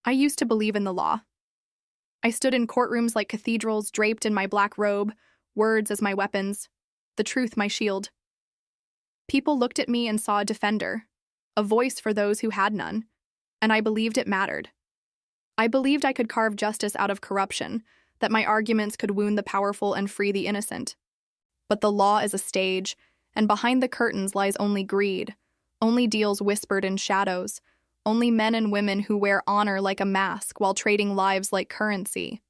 I used to believe in the law. I stood in courtrooms like cathedrals, draped in my black robe, words as my weapons, the truth my shield. People looked at me and saw a defender, a voice for those who had none, and I believed it mattered. I believed I could carve justice out of corruption, that my arguments could wound the powerful and free the innocent. But the law is a stage, and behind the curtains lies only greed, only deals whispered in shadows, only men and women who wear honor like a mask while trading lives like currency.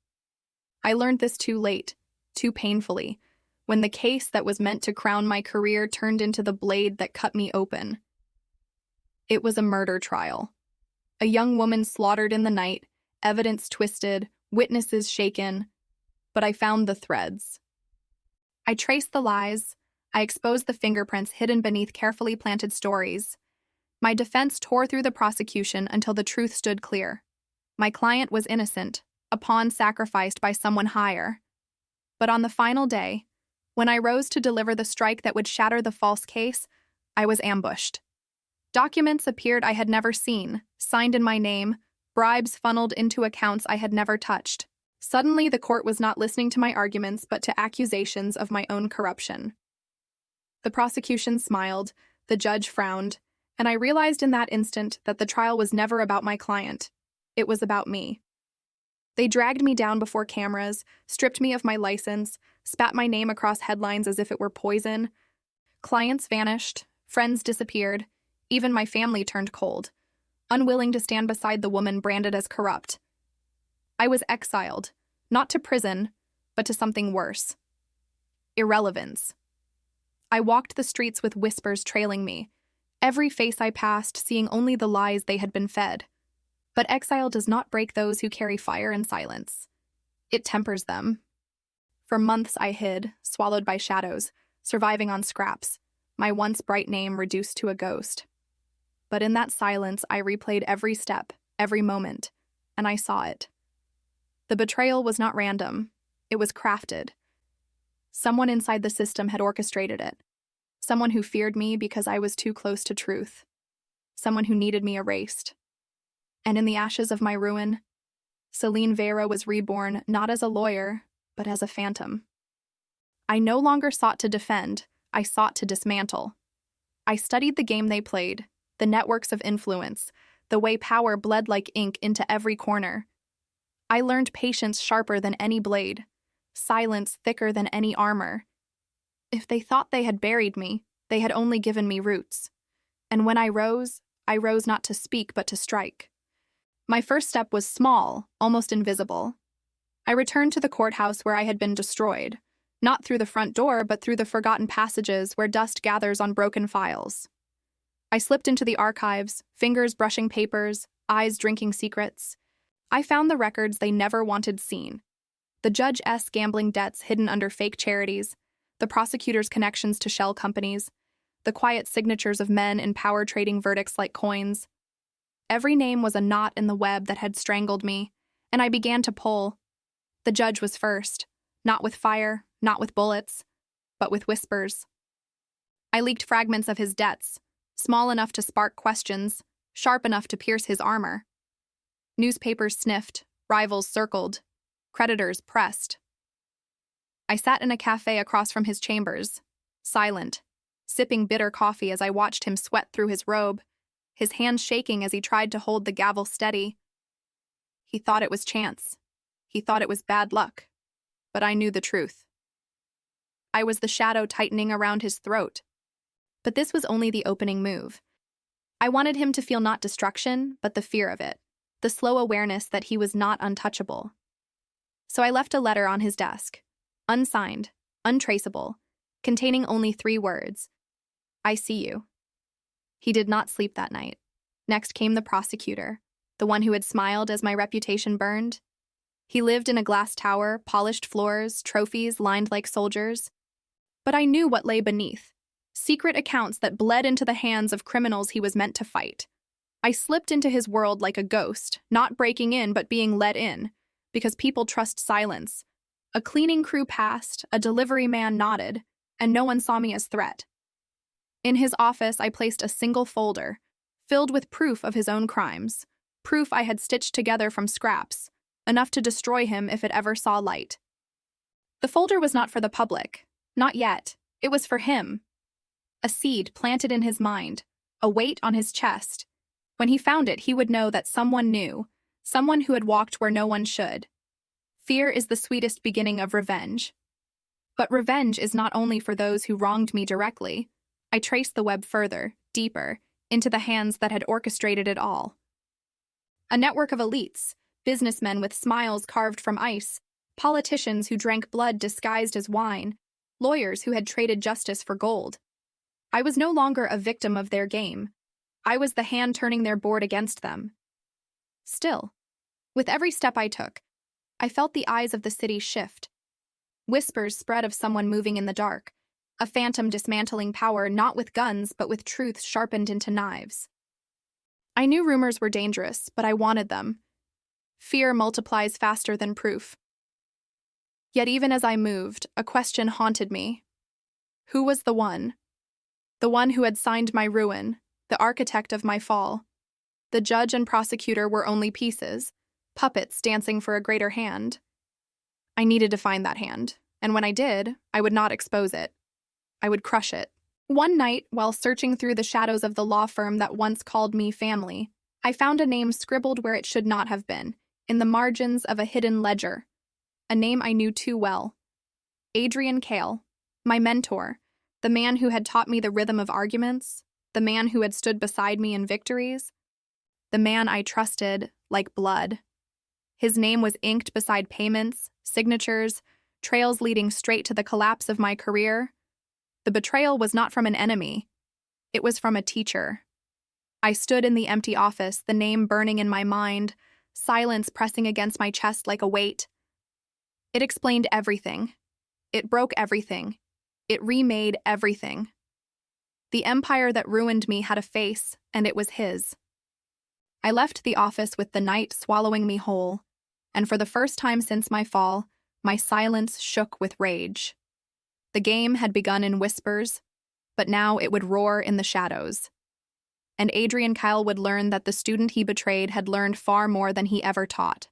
I learned this too late, too painfully, when the case that was meant to crown my career turned into the blade that cut me open. It was a murder trial. A young woman slaughtered in the night, evidence twisted, witnesses shaken, but I found the threads. I traced the lies. I exposed the fingerprints hidden beneath carefully planted stories. My defense tore through the prosecution until the truth stood clear. My client was innocent, a pawn sacrificed by someone higher. But on the final day, when I rose to deliver the strike that would shatter the false case, I was ambushed. Documents appeared I had never seen, signed in my name, bribes funneled into accounts I had never touched. Suddenly, the court was not listening to my arguments but to accusations of my own corruption. The prosecution smiled, the judge frowned, and I realized in that instant that the trial was never about my client. It was about me. They dragged me down before cameras, stripped me of my license, spat my name across headlines as if it were poison. Clients vanished, friends disappeared, even my family turned cold, unwilling to stand beside the woman branded as corrupt. I was exiled, not to prison, but to something worse. Irrelevance. I walked the streets with whispers trailing me, every face I passed seeing only the lies they had been fed. But exile does not break those who carry fire and silence. It tempers them. For months I hid, swallowed by shadows, surviving on scraps, my once bright name reduced to a ghost. But in that silence I replayed every step, every moment, and I saw it. The betrayal was not random. It was crafted. Someone inside the system had orchestrated it. Someone who feared me because I was too close to truth. Someone who needed me erased. And in the ashes of my ruin, Selene Veyra was reborn not as a lawyer, but as a phantom. I no longer sought to defend, I sought to dismantle. I studied the game they played, the networks of influence, the way power bled like ink into every corner. I learned patience sharper than any blade, silence thicker than any armor. If they thought they had buried me, they had only given me roots. And when I rose not to speak but to strike. My first step was small, almost invisible. I returned to the courthouse where I had been destroyed, not through the front door but through the forgotten passages where dust gathers on broken files. I slipped into the archives, fingers brushing papers, eyes drinking secrets. I found the records they never wanted seen. The judge's gambling debts hidden under fake charities, the prosecutor's connections to shell companies, the quiet signatures of men in power trading verdicts like coins. Every name was a knot in the web that had strangled me, and I began to pull. The judge was first, not with fire, not with bullets, but with whispers. I leaked fragments of his debts, small enough to spark questions, sharp enough to pierce his armor. Newspapers sniffed, rivals circled, creditors pressed. I sat in a cafe across from his chambers, silent, sipping bitter coffee as I watched him sweat through his robe, his hands shaking as he tried to hold the gavel steady. He thought it was chance. He thought it was bad luck. But I knew the truth. I was the shadow tightening around his throat. But this was only the opening move. I wanted him to feel not destruction, but the fear of it, the slow awareness that he was not untouchable. So I left a letter on his desk, unsigned, untraceable, containing only 3 words. I see you. He did not sleep that night. Next came the prosecutor, the one who had smiled as my reputation burned. He lived in a glass tower, polished floors, trophies lined like soldiers. But I knew what lay beneath. Secret accounts that bled into the hands of criminals he was meant to fight. I slipped into his world like a ghost, not breaking in but being let in, because people trust silence. A cleaning crew passed, a delivery man nodded, and no one saw me as threat. In his office, I placed a single folder, filled with proof of his own crimes, proof I had stitched together from scraps, enough to destroy him if it ever saw light. The folder was not for the public. Not yet. It was for him. A seed planted in his mind, a weight on his chest. When he found it, he would know that someone knew, someone who had walked where no one should. Fear is the sweetest beginning of revenge. But revenge is not only for those who wronged me directly. I traced the web further, deeper, into the hands that had orchestrated it all. A network of elites, businessmen with smiles carved from ice, politicians who drank blood disguised as wine, lawyers who had traded justice for gold. I was no longer a victim of their game. I was the hand turning their board against them. Still, with every step I took, I felt the eyes of the city shift. Whispers spread of someone moving in the dark, a phantom dismantling power not with guns but with truth sharpened into knives. I knew rumors were dangerous, but I wanted them. Fear multiplies faster than proof. Yet even as I moved, a question haunted me. Who was the one? The one who had signed my ruin, the architect of my fall. The judge and prosecutor were only pieces, puppets dancing for a greater hand. I needed to find that hand, and when I did, I would not expose it. I would crush it. One night, while searching through the shadows of the law firm that once called me family, I found a name scribbled where it should not have been, in the margins of a hidden ledger. A name I knew too well. Adrian Kale, my mentor, the man who had taught me the rhythm of arguments, the man who had stood beside me in victories, the man I trusted like blood. His name was inked beside payments, signatures, trails leading straight to the collapse of my career. The betrayal was not from an enemy. It was from a teacher. I stood in the empty office, the name burning in my mind, silence pressing against my chest like a weight. It explained everything. It broke everything. It remade everything. The empire that ruined me had a face, and it was his. I left the office with the night swallowing me whole, and for the first time since my fall, my silence shook with rage. The game had begun in whispers, but now it would roar in the shadows. And Adrian Kyle would learn that the student he betrayed had learned far more than he ever taught.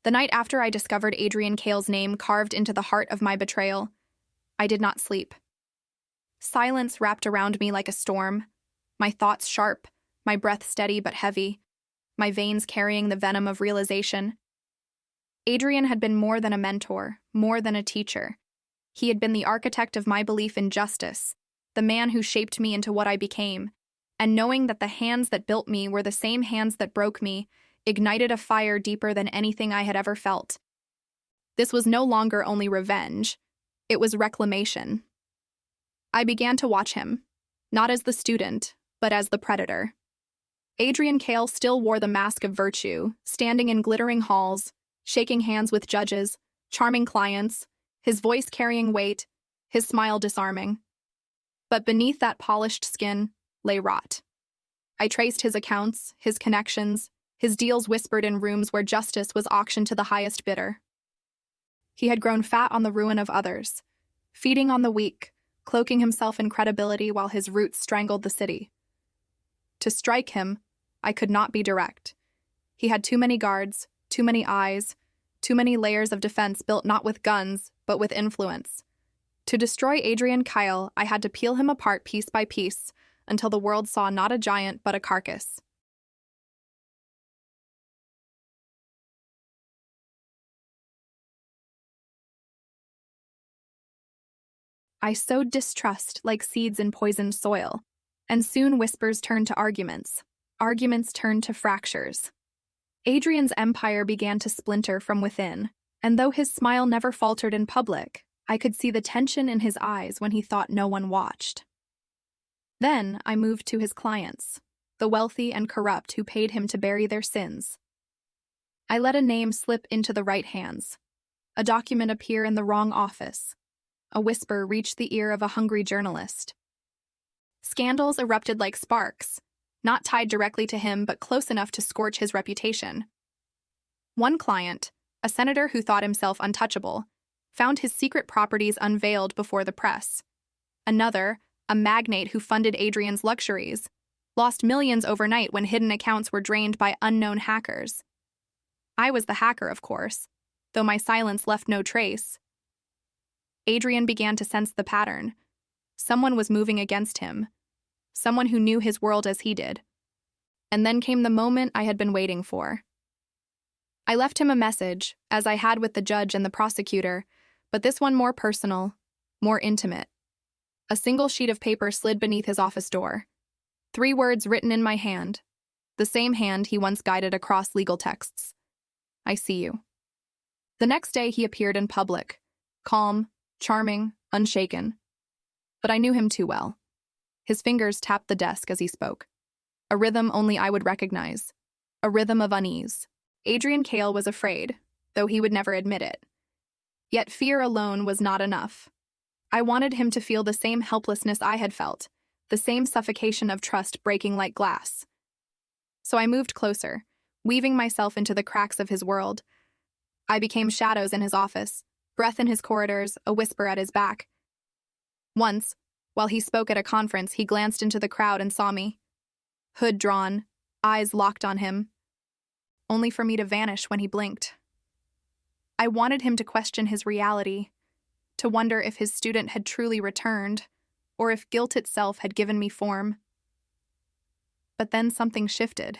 The night after I discovered Adrian Kale's name carved into the heart of my betrayal, I did not sleep. Silence wrapped around me like a storm, my thoughts sharp, my breath steady but heavy, my veins carrying the venom of realization. Adrian had been more than a mentor, more than a teacher. He had been the architect of my belief in justice, the man who shaped me into what I became, and knowing that the hands that built me were the same hands that broke me, ignited a fire deeper than anything I had ever felt. This was no longer only revenge, it was reclamation. I began to watch him, not as the student, but as the predator. Adrian Kale still wore the mask of virtue, standing in glittering halls, shaking hands with judges, charming clients, his voice carrying weight, his smile disarming. But beneath that polished skin lay rot. I traced his accounts, his connections, his deals whispered in rooms where justice was auctioned to the highest bidder. He had grown fat on the ruin of others, feeding on the weak, cloaking himself in credibility while his roots strangled the city. To strike him, I could not be direct. He had too many guards, too many eyes, too many layers of defense built not with guns, but with influence. To destroy Adrian Kyle, I had to peel him apart piece by piece until the world saw not a giant but a carcass. I sowed distrust like seeds in poisoned soil, and soon whispers turned to arguments. Arguments turned to fractures. Adrian's empire began to splinter from within, and though his smile never faltered in public, I could see the tension in his eyes when he thought no one watched. Then I moved to his clients, the wealthy and corrupt who paid him to bury their sins. I let a name slip into the right hands, a document appear in the wrong office, a whisper reached the ear of a hungry journalist. Scandals erupted like sparks, not tied directly to him but close enough to scorch his reputation. One client, a senator who thought himself untouchable, found his secret properties unveiled before the press. Another, a magnate who funded Adrian's luxuries, lost millions overnight when hidden accounts were drained by unknown hackers. I was the hacker, of course, though my silence left no trace. Adrian began to sense the pattern. Someone was moving against him, someone who knew his world as he did. And then came the moment I had been waiting for. I left him a message, as I had with the judge and the prosecutor, but this one more personal, more intimate. A single sheet of paper slid beneath his office door. 3 words written in my hand, the same hand he once guided across legal texts. I see you. The next day he appeared in public, calm, charming, unshaken. But I knew him too well. His fingers tapped the desk as he spoke. A rhythm only I would recognize. A rhythm of unease. Adrian Cale was afraid, though he would never admit it. Yet fear alone was not enough. I wanted him to feel the same helplessness I had felt, the same suffocation of trust breaking like glass. So I moved closer, weaving myself into the cracks of his world. I became shadows in his office, breath in his corridors, a whisper at his back. Once, while he spoke at a conference, he glanced into the crowd and saw me. Hood drawn, eyes locked on him, only for me to vanish when he blinked. I wanted him to question his reality, to wonder if his student had truly returned, or if guilt itself had given me form. But then something shifted.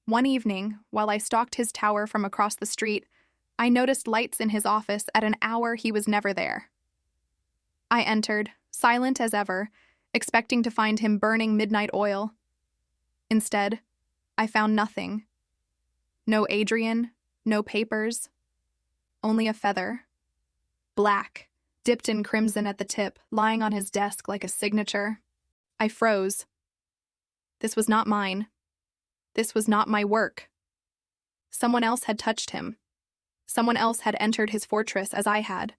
One evening, while I stalked his tower from across the street, I noticed lights in his office at an hour he was never there. I entered, silent as ever, expecting to find him burning midnight oil. Instead, I found nothing. No Adrian, no papers, only a feather. Black, dipped in crimson at the tip, lying on his desk like a signature. I froze. This was not mine. This was not my work. Someone else had touched him. Someone else had entered his fortress as I had.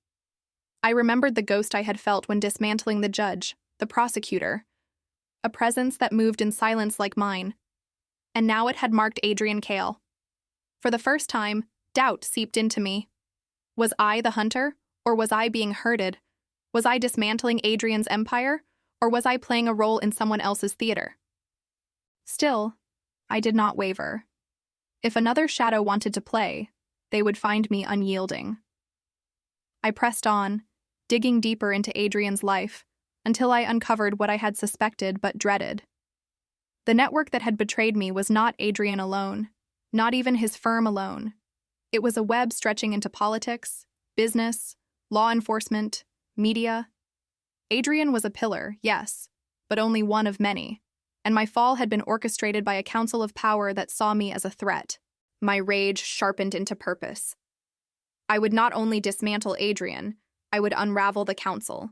I remembered the ghost I had felt when dismantling the judge, the prosecutor, a presence that moved in silence like mine. And now it had marked Adrian Cale. For the first time, doubt seeped into me. Was I the hunter, or was I being herded? Was I dismantling Adrian's empire, or was I playing a role in someone else's theater? Still, I did not waver. If another shadow wanted to play, they would find me unyielding. I pressed on, digging deeper into Adrian's life, until I uncovered what I had suspected but dreaded. The network that had betrayed me was not Adrian alone, not even his firm alone. It was a web stretching into politics, business, law enforcement, media. Adrian was a pillar, yes, but only one of many, and my fall had been orchestrated by a council of power that saw me as a threat. My rage sharpened into purpose. I would not only dismantle Adrian, I would unravel the council.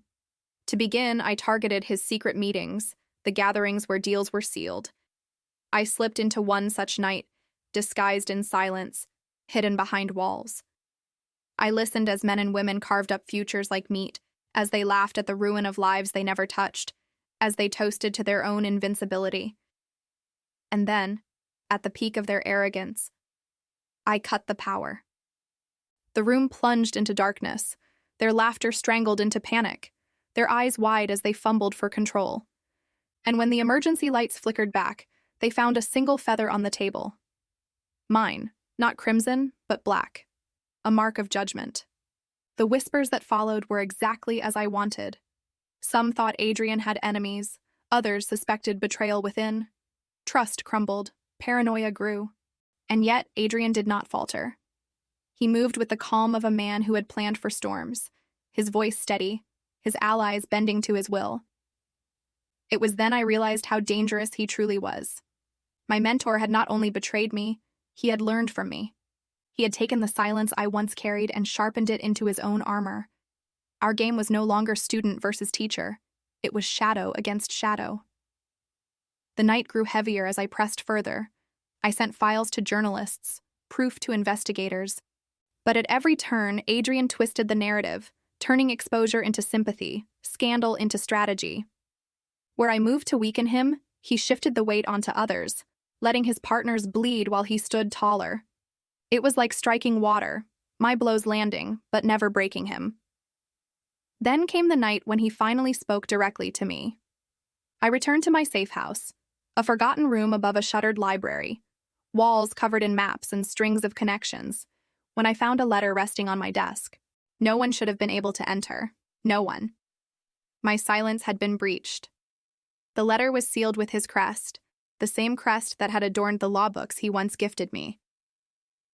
To begin, I targeted his secret meetings, the gatherings where deals were sealed. I slipped into one such night, disguised in silence, hidden behind walls. I listened as men and women carved up futures like meat, as they laughed at the ruin of lives they never touched, as they toasted to their own invincibility. And then, at the peak of their arrogance, I cut the power. The room plunged into darkness, their laughter strangled into panic, their eyes wide as they fumbled for control. And when the emergency lights flickered back, they found a single feather on the table. Mine, not crimson, but black. A mark of judgment. The whispers that followed were exactly as I wanted. Some thought Adrian had enemies, others suspected betrayal within. Trust crumbled, paranoia grew. And yet, Adrian did not falter. He moved with the calm of a man who had planned for storms, his voice steady, his allies bending to his will. It was then I realized how dangerous he truly was. My mentor had not only betrayed me, he had learned from me. He had taken the silence I once carried and sharpened it into his own armor. Our game was no longer student versus teacher. It was shadow against shadow. The night grew heavier as I pressed further. I sent files to journalists, proof to investigators. But at every turn, Adrian twisted the narrative, turning exposure into sympathy, scandal into strategy. Where I moved to weaken him, he shifted the weight onto others, letting his partners bleed while he stood taller. It was like striking water, my blows landing, but never breaking him. Then came the night when he finally spoke directly to me. I returned to my safe house, A forgotten room above a shuttered library, walls covered in maps and strings of connections, when I found a letter resting on my desk. No one should have been able to enter. No one. My silence had been breached. The letter was sealed with his crest, the same crest that had adorned the law books he once gifted me.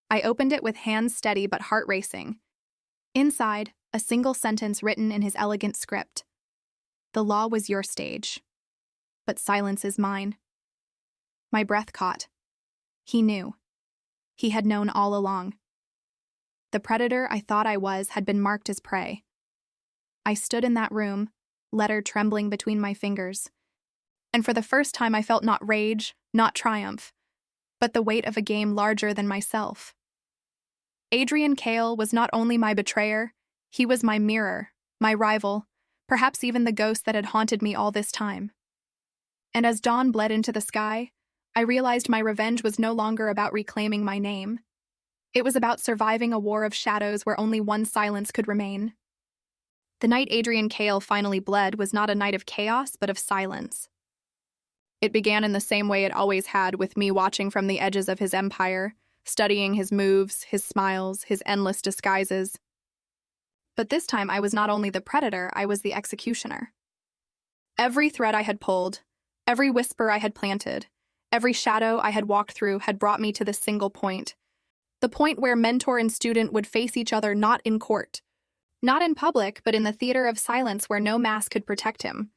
I opened it with hands steady but heart racing. Inside, a single sentence written in his elegant script. The law was your stage, but silence is mine. My breath caught. He knew. He had known all along. The predator I thought I was had been marked as prey. I stood in that room, letter trembling between my fingers, and for the first time I felt not rage, not triumph, but the weight of a game larger than myself. Adrian Cale was not only my betrayer, he was my mirror, my rival, perhaps even the ghost that had haunted me all this time. And as dawn bled into the sky, I realized my revenge was no longer about reclaiming my name. It was about surviving a war of shadows where only one silence could remain. The night Adrian Cale finally bled was not a night of chaos, but of silence. It began in the same way it always had, with me watching from the edges of his empire, studying his moves, his smiles, his endless disguises. But this time I was not only the predator, I was the executioner. Every thread I had pulled, every whisper I had planted, every shadow I had walked through had brought me to this single point. The point where mentor and student would face each other not in court, not in public, but in the theater of silence where no mask could protect him.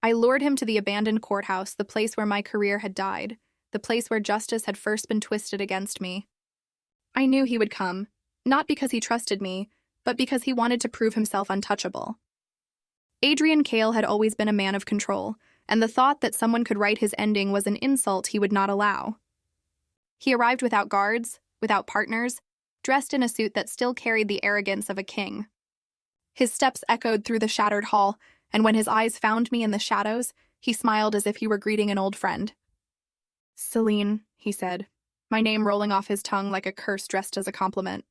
I lured him to the abandoned courthouse, the place where my career had died, the place where justice had first been twisted against me. I knew he would come, not because he trusted me, but because he wanted to prove himself untouchable. Adrian Cale had always been a man of control, and the thought that someone could write his ending was an insult he would not allow. He arrived without guards, without partners, dressed in a suit that still carried the arrogance of a king. His steps echoed through the shattered hall, and when his eyes found me in the shadows, he smiled as if he were greeting an old friend. "Selene," he said, my name rolling off his tongue like a curse dressed as a compliment.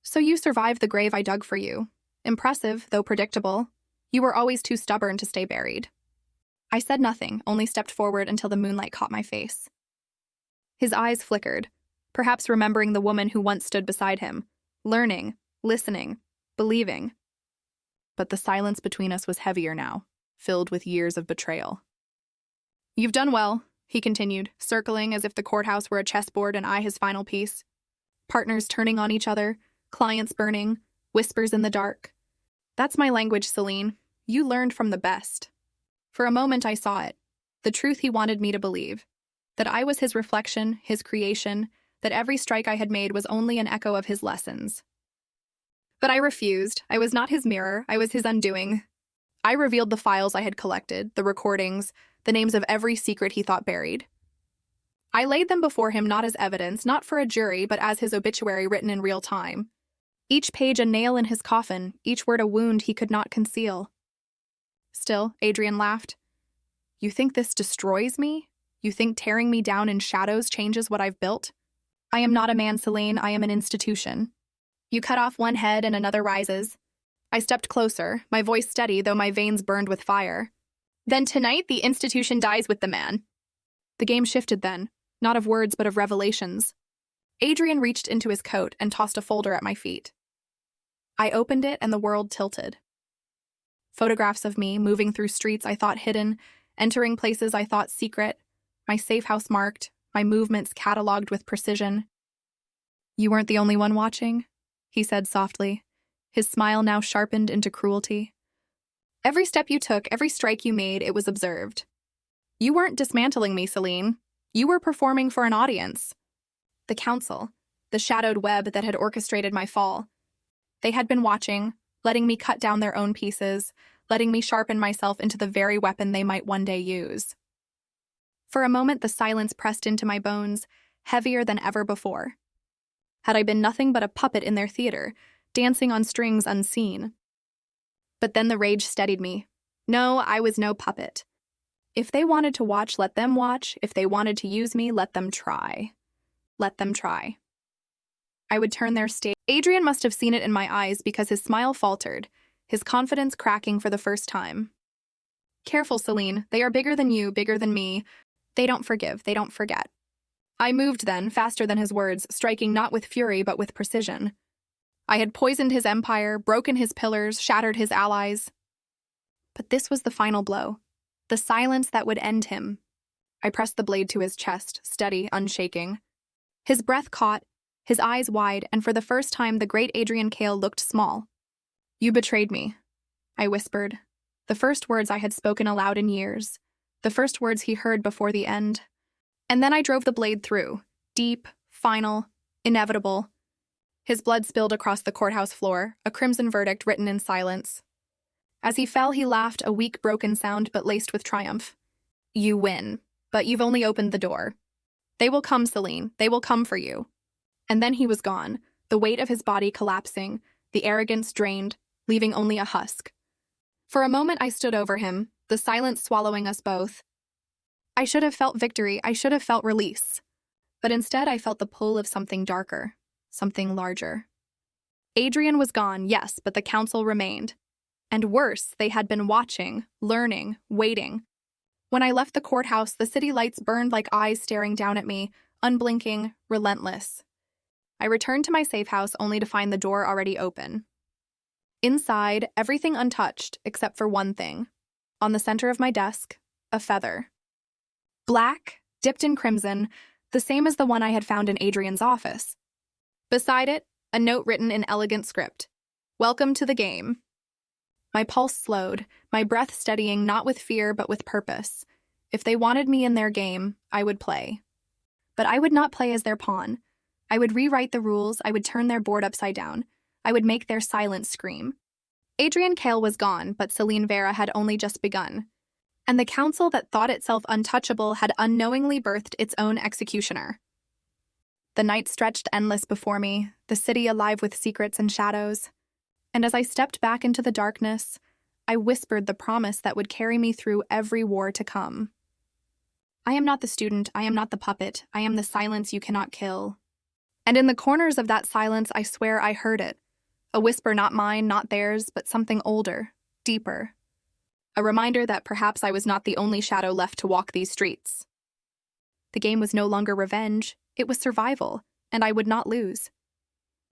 "So you survived the grave I dug for you. Impressive, though predictable. You were always too stubborn to stay buried." I said nothing, only stepped forward until the moonlight caught my face. His eyes flickered, perhaps remembering the woman who once stood beside him, learning, listening, believing. But the silence between us was heavier now, filled with years of betrayal. "You've done well," he continued, circling as if the courthouse were a chessboard and I his final piece. Partners turning on each other, clients burning, whispers in the dark. "That's my language, Selene. You learned from the best." For a moment I saw it, the truth he wanted me to believe, that I was his reflection, his creation, that every strike I had made was only an echo of his lessons. But I refused. I was not his mirror, I was his undoing. I revealed the files I had collected, the recordings, the names of every secret he thought buried. I laid them before him not as evidence, not for a jury, but as his obituary written in real time. Each page a nail in his coffin, each word a wound he could not conceal. Still, Adrian laughed. "You think this destroys me? You think tearing me down in shadows changes what I've built? I am not a man, Selene, I am an institution. You cut off one head and another rises." I stepped closer, my voice steady, though my veins burned with fire. "Then tonight the institution dies with the man." The game shifted then, not of words but of revelations. Adrian reached into his coat and tossed a folder at my feet. I opened it and the world tilted. Photographs of me moving through streets I thought hidden, entering places I thought secret, my safe house marked, my movements catalogued with precision. "You weren't the only one watching," he said softly, his smile now sharpened into cruelty. "Every step you took, every strike you made, it was observed. You weren't dismantling me, Selene. You were performing for an audience. The council, the shadowed web that had orchestrated my fall. They had been watching, letting me cut down their own pieces, letting me sharpen myself into the very weapon they might one day use." For a moment, the silence pressed into my bones, heavier than ever before. Had I been nothing but a puppet in their theater, dancing on strings unseen? But then the rage steadied me. No, I was no puppet. If they wanted to watch, let them watch. If they wanted to use me, let them try. Let them try. I would turn their stage. Adrian must have seen it in my eyes because his smile faltered, his confidence cracking for the first time. "Careful, Selene. They are bigger than you, bigger than me. They don't forgive, they don't forget. I moved then, faster than his words, striking not with fury but with precision. I had poisoned his empire, broken his pillars, shattered his allies. But this was the final blow, the silence that would end him. I pressed the blade to his chest, steady, unshaking. His breath caught, his eyes wide, and for the first time the great Adrian Kale looked small. "You betrayed me," I whispered. The first words I had spoken aloud in years. The first words he heard before the end. And then I drove the blade through, deep, final, inevitable. His blood spilled across the courthouse floor, a crimson verdict written in silence. As he fell, he laughed, a weak, broken sound but laced with triumph. "You win, but you've only opened the door. They will come, Selene, they will come for you." And then he was gone, the weight of his body collapsing, the arrogance drained, leaving only a husk. For a moment I stood over him, the silence swallowing us both. I should have felt victory, I should have felt release. But instead I felt the pull of something darker, something larger. Adrian was gone, yes, but the council remained. And worse, they had been watching, learning, waiting. When I left the courthouse, the city lights burned like eyes staring down at me, unblinking, relentless. I returned to my safe house only to find the door already open. Inside, everything untouched, except for one thing. On the center of my desk, a feather. Black, dipped in crimson, the same as the one I had found in Adrian's office. Beside it, a note written in elegant script. "Welcome to the game." My pulse slowed, my breath steadying not with fear but with purpose. If they wanted me in their game, I would play. But I would not play as their pawn. I would rewrite the rules, I would turn their board upside down. I would make their silence scream. Adrian Kale was gone, but Selene Veyra had only just begun. And the council that thought itself untouchable had unknowingly birthed its own executioner. The night stretched endless before me, the city alive with secrets and shadows. And as I stepped back into the darkness, I whispered the promise that would carry me through every war to come. I am not the student, I am not the puppet, I am the silence you cannot kill. And in the corners of that silence, I swear I heard it. A whisper not mine, not theirs, but something older, deeper. A reminder that perhaps I was not the only shadow left to walk these streets. The game was no longer revenge, it was survival, and I would not lose.